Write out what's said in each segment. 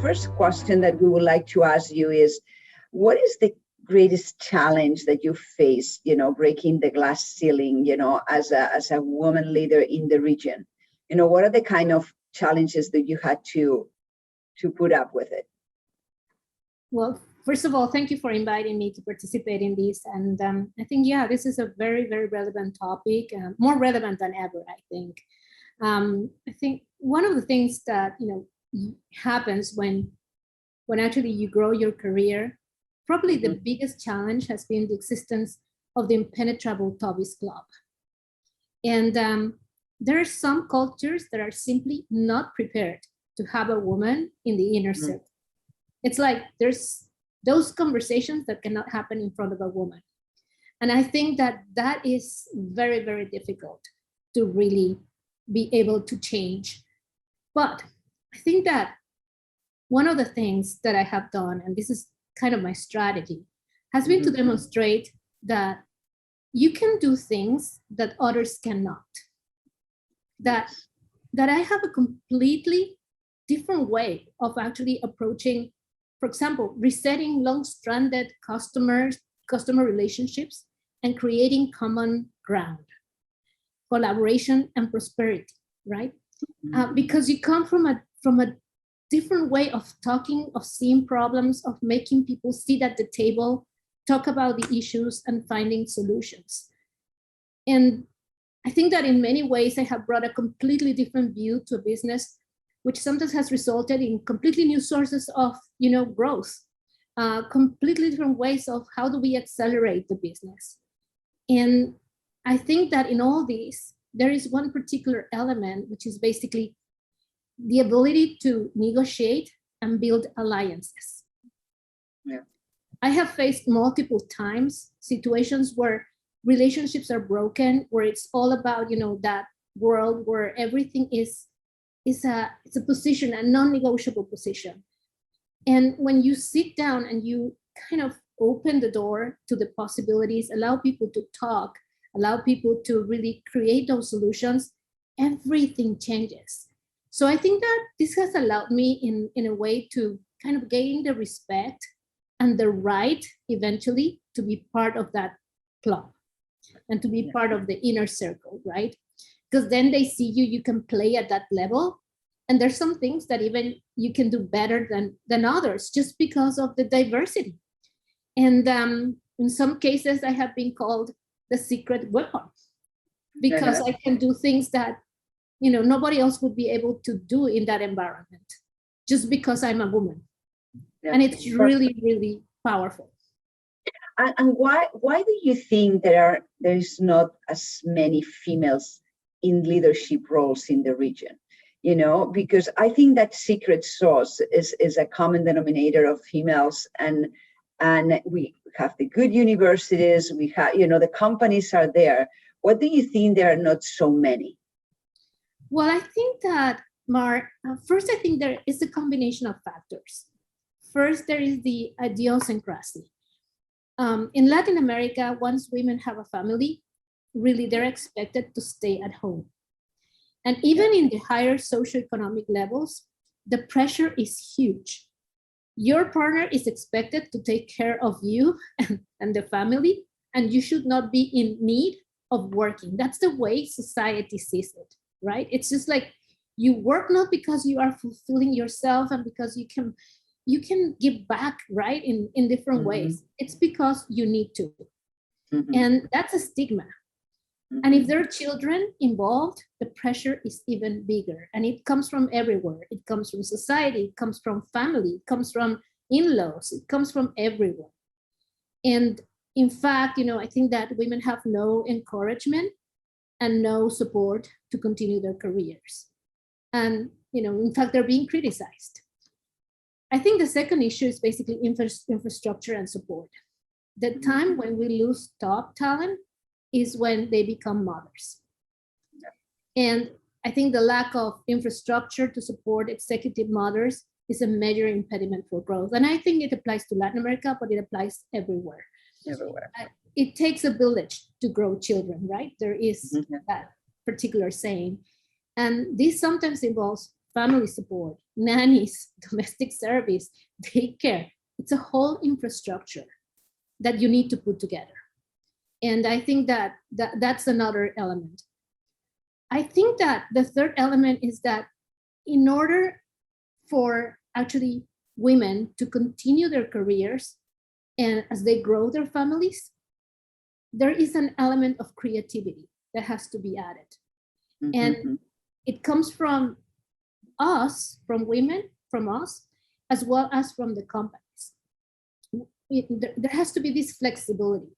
first question that we would like to ask you is, what is the greatest challenge that you face, breaking the glass ceiling, as a woman leader in the region? What are the kind of challenges that you had to put up with it? Well, first of all, thank you for inviting me to participate in this. And I think, this is a very, very relevant topic, more relevant than ever, I think. I think one of the things that, happens when actually you grow your career, probably the biggest challenge has been the existence of the impenetrable Toby's Club. And there are some cultures that are simply not prepared to have a woman in the inner circle. It's like there's those conversations that cannot happen in front of a woman. And I think that is very, very difficult to really be able to change. But I think that one of the things that I have done, and this is kind of my strategy, has been to demonstrate that you can do things that others cannot. That I have a completely different way of actually approaching, for example, resetting long-stranded customer relationships and creating common ground, collaboration and prosperity, right? Because you come from a different way of talking, of seeing problems, of making people sit at the table, talk about the issues and finding solutions. And I think that in many ways I have brought a completely different view to a business, which sometimes has resulted in completely new sources of, growth, completely different ways of how do we accelerate the business. And I think that in all these, there is one particular element, which is basically the ability to negotiate and build alliances. Yeah. I have faced multiple times situations where relationships are broken, where it's all about, that world where everything is a position, a non-negotiable position. And when you sit down and you kind of open the door to the possibilities, allow people to talk, allow people to really create those solutions, everything changes. So I think that this has allowed me in a way to kind of gain the respect and the right eventually to be part of that club and to be part of the inner circle, right? Because then they see you can play at that level. And there's some things that even you can do better than others just because of the diversity. And in some cases, I have been called the secret weapon because I can do things that, nobody else would be able to do in that environment just because I'm a woman. Yeah. And it's really, really powerful. And why do you think there is not as many females in leadership roles in the region? Because I think that secret sauce is a common denominator of females, and we have the good universities, we have, the companies are there. What do you think there are not so many? Well, I think that, Mar, first, I think there is a combination of factors. First, there is the idiosyncrasy. In Latin America, once women have a family, really they're expected to stay at home. And even in the higher socioeconomic levels, the pressure is huge. Your partner is expected to take care of you and the family, and you should not be in need of working. That's the way society sees it, right? It's just like you work not because you are fulfilling yourself and because you can give back, right, in different ways. It's because you need to. And that's a stigma. And if there are children involved, the pressure is even bigger. And it comes from everywhere. It comes from society, it comes from family, it comes from in-laws, it comes from everywhere. And in fact, I think that women have no encouragement and no support to continue their careers. And, in fact, they're being criticized. I think the second issue is basically infrastructure and support. The time when we lose top talent is when they become mothers. And I think the lack of infrastructure to support executive mothers is a major impediment for growth. And I think it applies to Latin America, but it applies everywhere. It takes a village to grow children, right? There is that particular saying. And this sometimes involves family support, nannies, domestic service, daycare. It's a whole infrastructure that you need to put together. And I think that's another element. I think that the third element is that in order for actually women to continue their careers and as they grow their families, there is an element of creativity that has to be added. Mm-hmm. And it comes from us, from women, from us, as well as from the companies. There has to be this flexibility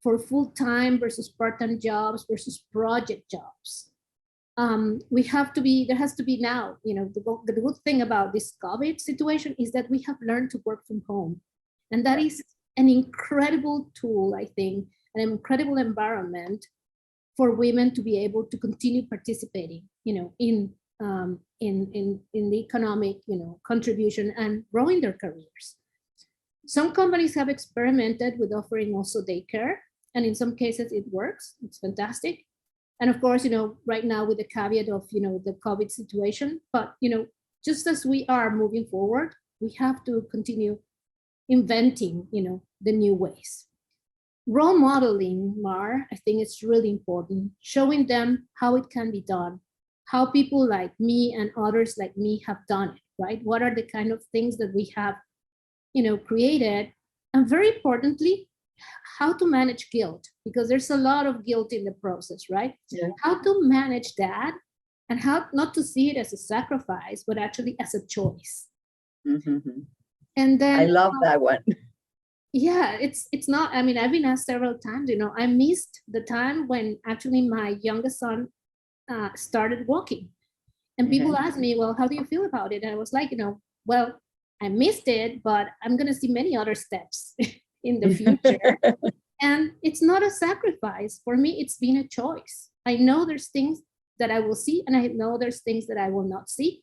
for full-time versus part-time jobs versus project jobs. There has to be now, the good thing about this COVID situation is that we have learned to work from home. And that is an incredible tool, I think, an incredible environment for women to be able to continue participating, in the economic, contribution and growing their careers. Some companies have experimented with offering also daycare, and in some cases it works. It's fantastic. And of course, right now with the caveat of, the COVID situation, but, just as we are moving forward, we have to continue inventing, the new ways. Role modeling, Mar, I think it's really important, showing them how it can be done, how people like me and others like me have done it, right? What are the kind of things that we have, created? And very importantly, how to manage guilt, because there's a lot of guilt in the process, right? Yeah. How to manage that and how not to see it as a sacrifice, but actually as a choice. Mm-hmm. And then I love that one. Yeah, it's not, I've been asked several times, I missed the time when actually my youngest son started walking. And people ask me, well, how do you feel about it? And I was like, well, I missed it, but I'm going to see many other steps in the future. And it's not a sacrifice. For me, it's been a choice. I know there's things that I will see, and I know there's things that I will not see,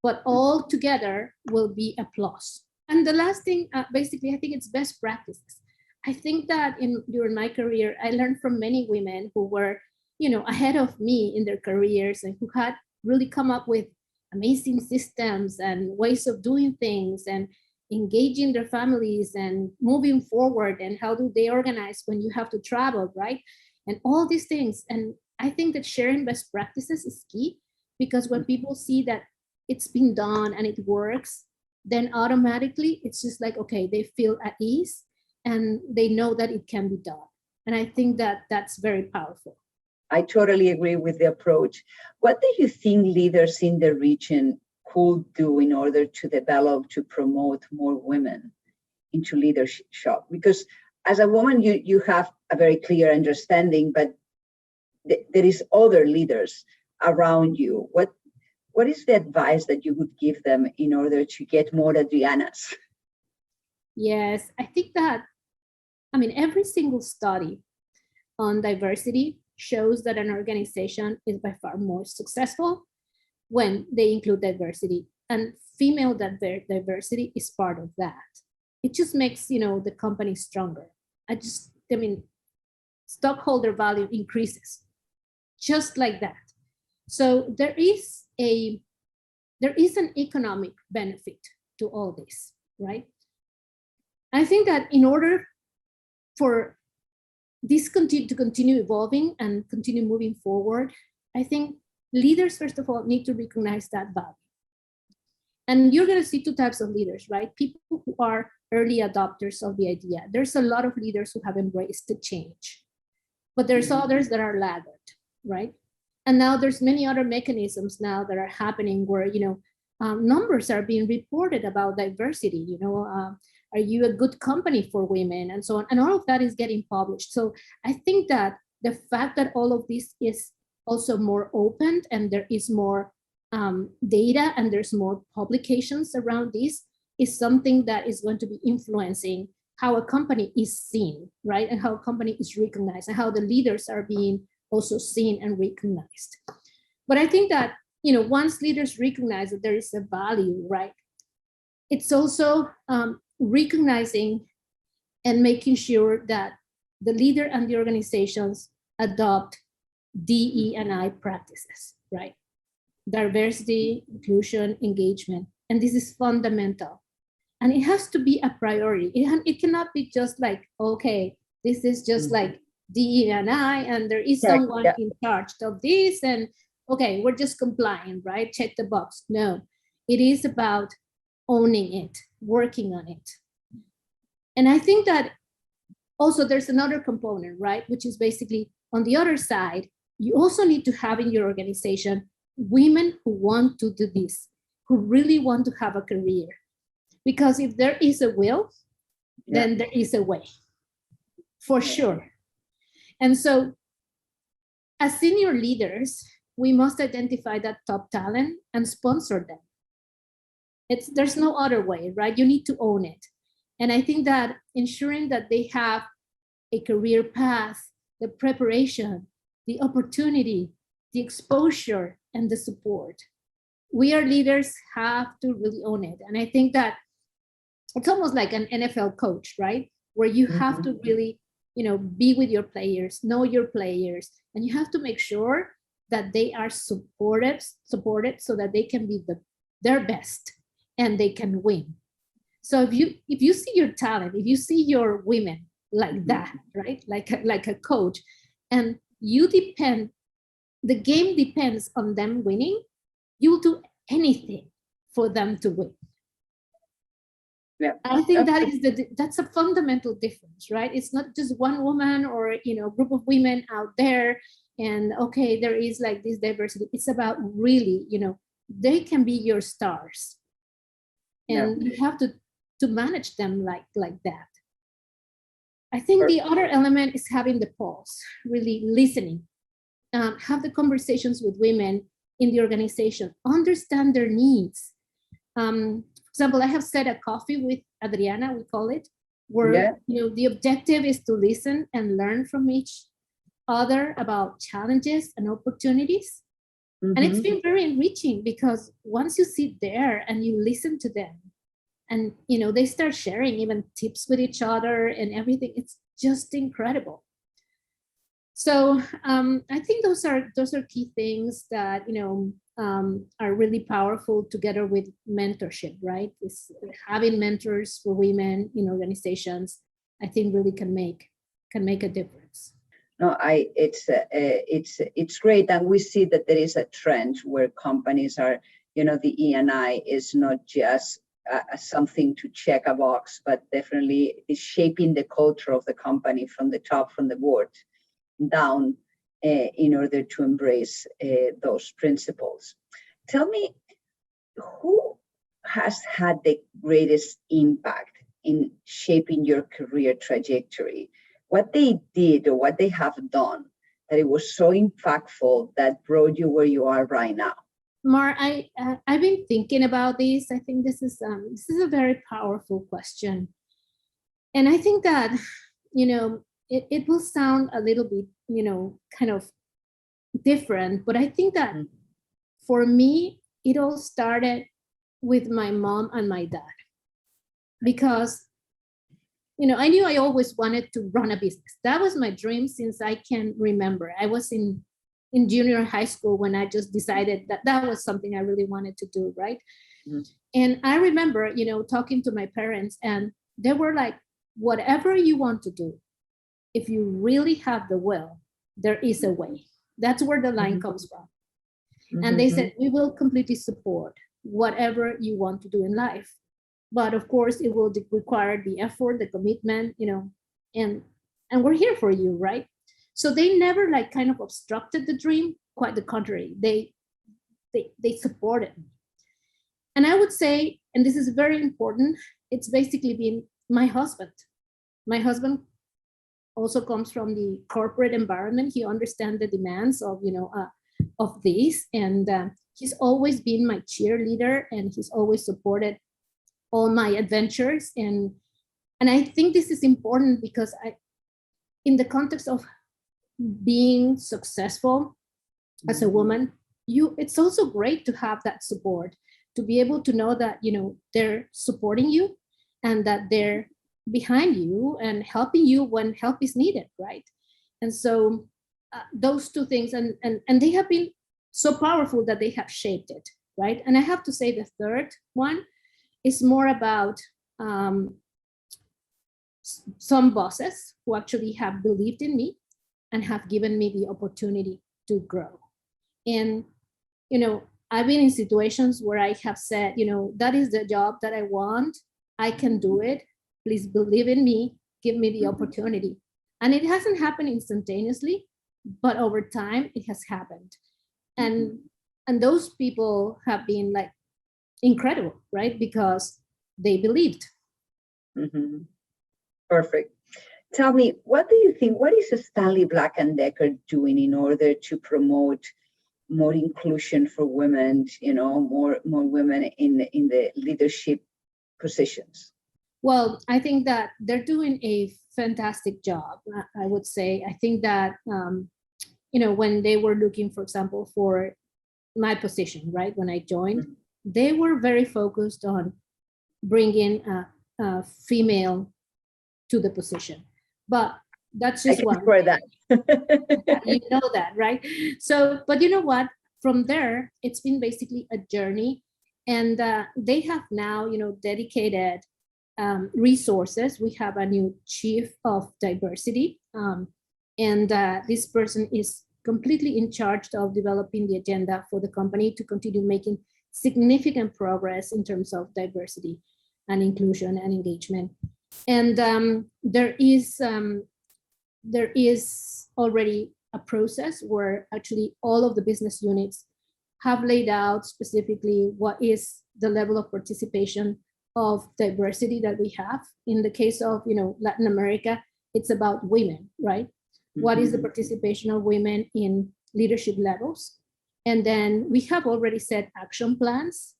but all together will be a plus. And the last thing, basically, I think it's best practices. I think that during my career, I learned from many women who were, ahead of me in their careers and who had really come up with amazing systems and ways of doing things and engaging their families and moving forward, and how do they organize when you have to travel, right? And all these things. And I think that sharing best practices is key, because when people see that it's been done and it works, then automatically it's just like, okay, they feel at ease and they know that it can be done. And I think that that's very powerful. I totally agree with the approach. What do you think leaders in the region could do in order to promote more women into leadership? Because as a woman, you have a very clear understanding, but there is other leaders around you. What is the advice that you would give them in order to get more Adrianas? Yes, I think that, every single study on diversity shows that an organization is by far more successful when they include diversity, and female diversity is part of that. It just makes, the company stronger. Stockholder value increases just like that. So there is an economic benefit to all this, right? I think that in order for this to continue evolving and continue moving forward, I think leaders, first of all, need to recognize that value. And you're going to see two types of leaders, right? People who are early adopters of the idea. There's a lot of leaders who have embraced the change, but there's others that are laggard, right? And now there's many other mechanisms now that are happening where, numbers are being reported about diversity, are you a good company for women and so on, and all of that is getting published. So I think that the fact that all of this is also more open and there is more data and there's more publications around this is something that is going to be influencing how a company is seen, right? And how a company is recognized and how the leaders are being also seen and recognized. But I think that, once leaders recognize that there is a value, right? It's also recognizing and making sure that the leader and the organizations adopt DE&I practices, right? diversity, inclusion, engagement. And this is fundamental. And it has to be a priority. It cannot be just like, okay, this is just like DE and I, and there is someone in charge of this, and okay, we're just complying, right? Check the box. No, it is about owning it, working on it. And I think that also there's another component, right? Which is basically on the other side, you also need to have in your organization women who want to do this, who really want to have a career. Because if there is a will, then there is a way, for sure. And so as senior leaders, we must identify that top talent and sponsor them. There's no other way, right? You need to own it. And I think that ensuring that they have a career path, the preparation, the opportunity, the exposure, and the support. We are leaders have to really own it. And I think that it's almost like an NFL coach, right? Where you have to really, be with your players, know your players, and you have to make sure that they are supported so that they can be their best and they can win. So if you see your talent, if you see your women like that, right? Like a coach, and the game depends on them winning, you will do anything for them to win. Yeah. I think that's a fundamental difference, right? It's not just one woman or a group of women out there, and okay, there is like this diversity. It's about really, they can be your stars, and you have to manage them like that. I think the other element is having the pulse, really listening, have the conversations with women in the organization, understand their needs. For example, I have set a coffee with Adriana, we call it, where the objective is to listen and learn from each other about challenges and opportunities. And it's been very enriching because once you sit there and you listen to them, and they start sharing even tips with each other and everything, it's just incredible. So I think those are key things that are really powerful together with mentorship, right? It's having mentors for women in organizations, I think really can make a difference. No, it's great, and we see that there is a trend where companies are, the E&I is not just something to check a box, but definitely is shaping the culture of the company from the top, from the board down, in order to embrace those principles. Tell me, who has had the greatest impact in shaping your career trajectory? What they did or what they have done that it was so impactful that brought you where you are right now? Mar, I've been thinking about this. I think this is a very powerful question, and I think that it will sound a little bit kind of different, but I think that for me it all started with my mom and my dad, because I knew I always wanted to run a business. That was my dream since I can remember. I was in junior high school when I just decided that was something I really wanted to do, right? And I remember, talking to my parents, and they were like, whatever you want to do, if you really have the will, there is a way. That's where the line comes from. And they said, we will completely support whatever you want to do in life. But of course, it will require the effort, the commitment, and we're here for you, right? So they never kind of obstructed the dream. Quite the contrary, they supported me. And I would say, and this is very important, it's basically been my husband. My husband also comes from the corporate environment. He understands the demands of of this, and he's always been my cheerleader, and he's always supported all my adventures. And I think this is important because in the context of being successful as a woman, it's also great to have that support, to be able to know that they're supporting you and that they're behind you and helping you when help is needed, right? And so those two things, and they have been so powerful that they have shaped it, right? And I have to say the third one is more about some bosses who actually have believed in me and have given me the opportunity to grow. And, you know, I've been in situations where I have said, you know, that is the job that I want. I can do it. Please believe in me. Give me the opportunity. And it hasn't happened instantaneously, but over time it has happened. And those people have been like incredible, right? Because they believed. Mm-hmm. Perfect. Tell me, what do you think? What is Stanley Black & Decker doing in order to promote more inclusion for women? You know, more women in the leadership positions. Well, I think that they're doing a fantastic job. I would say. I think that you know, when they were looking, for example, for my position, right, when I joined, they were very focused on bringing a female to the position. But that's just one. For that. You know that, right? So, but you know what? From there, it's been basically a journey, and they have now, you know, dedicated resources. We have a new chief of diversity, and this person is completely in charge of developing the agenda for the company to continue making significant progress in terms of diversity and inclusion and engagement. And there is already a process where actually all of the business units have laid out specifically what is the level of participation of diversity that we have. In the case of, you know, Latin America, it's about women, right? What is the participation of women in leadership levels? And then we have already set action plans,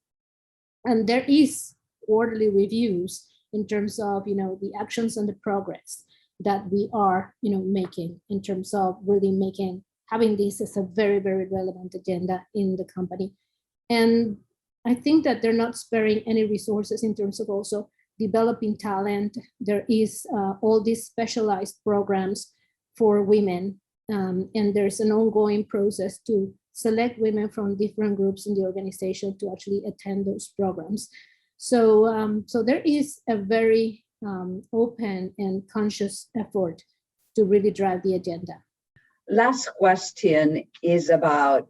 and there is quarterly reviews in terms of, you know, the actions and the progress that we are, you know, making in terms of really having this as a very, very relevant agenda in the company. And I think that they're not sparing any resources in terms of also developing talent. There is all these specialized programs for women, and there's an ongoing process to select women from different groups in the organization to actually attend those programs. So, so there is a very open and conscious effort to really drive the agenda. Last question is about,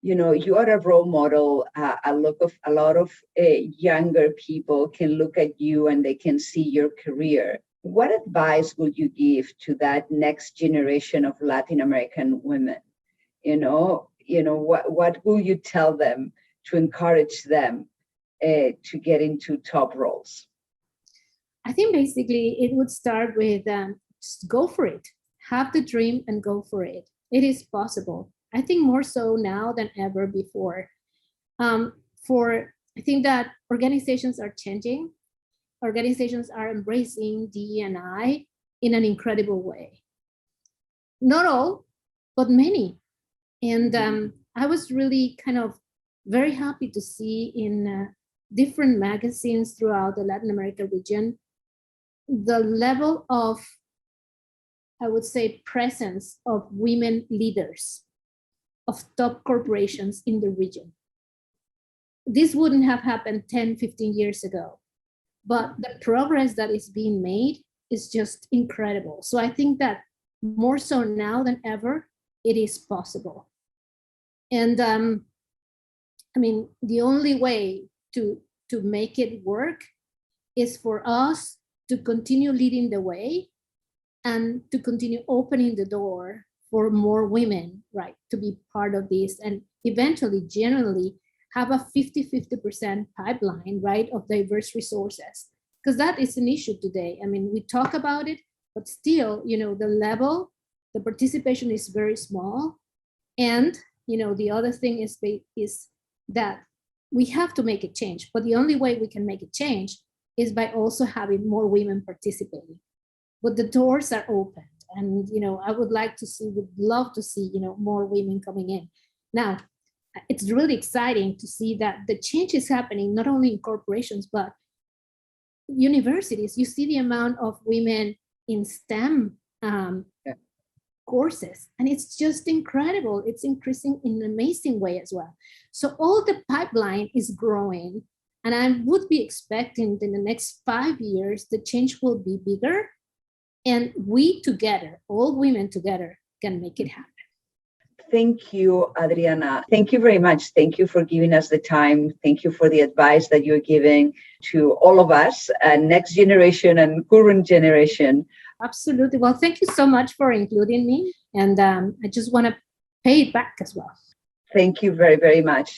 you know, you are a role model. A lot of younger people can look at you and they can see your career. What advice would you give to that next generation of Latin American women? You know, what will you tell them to encourage them to get into top roles? I think basically it would start with just go for it. Have the dream and go for it. It is possible. I think more so now than ever before. I think that organizations are changing. Organizations are embracing DE&I in an incredible way. Not all, but many. And I was really kind of very happy to see in different magazines throughout the Latin America region, the level of, I would say, presence of women leaders of top corporations in the region. This wouldn't have happened 10, 15 years ago, but the progress that is being made is just incredible. So I think that more so now than ever, it is possible. And I mean, the only way to make it work is for us to continue leading the way and to continue opening the door for more women, right, to be part of this, and eventually, generally, have a 50-50% pipeline, right, of diverse resources. Because that is an issue today. I mean, we talk about it, but still, you know, the participation is very small. And, you know, the other thing is that we have to make a change. But the only way we can make a change is by also having more women participating. But the doors are open. And, you know, I would love to see, you know, more women coming in. Now, it's really exciting to see that the change is happening, not only in corporations, but universities. You see the amount of women in STEM courses, and it's just incredible. It's increasing in an amazing way as well. So all the pipeline is growing, and I would be expecting in the next 5 years, the change will be bigger, and we together, all women together, can make it happen. Thank you, Adriana. Thank you very much. Thank you for giving us the time. Thank you for the advice that you're giving to all of us, next generation and current generation. Absolutely. Well, thank you so much for including me. And I just want to pay it back as well. Thank you very, very much.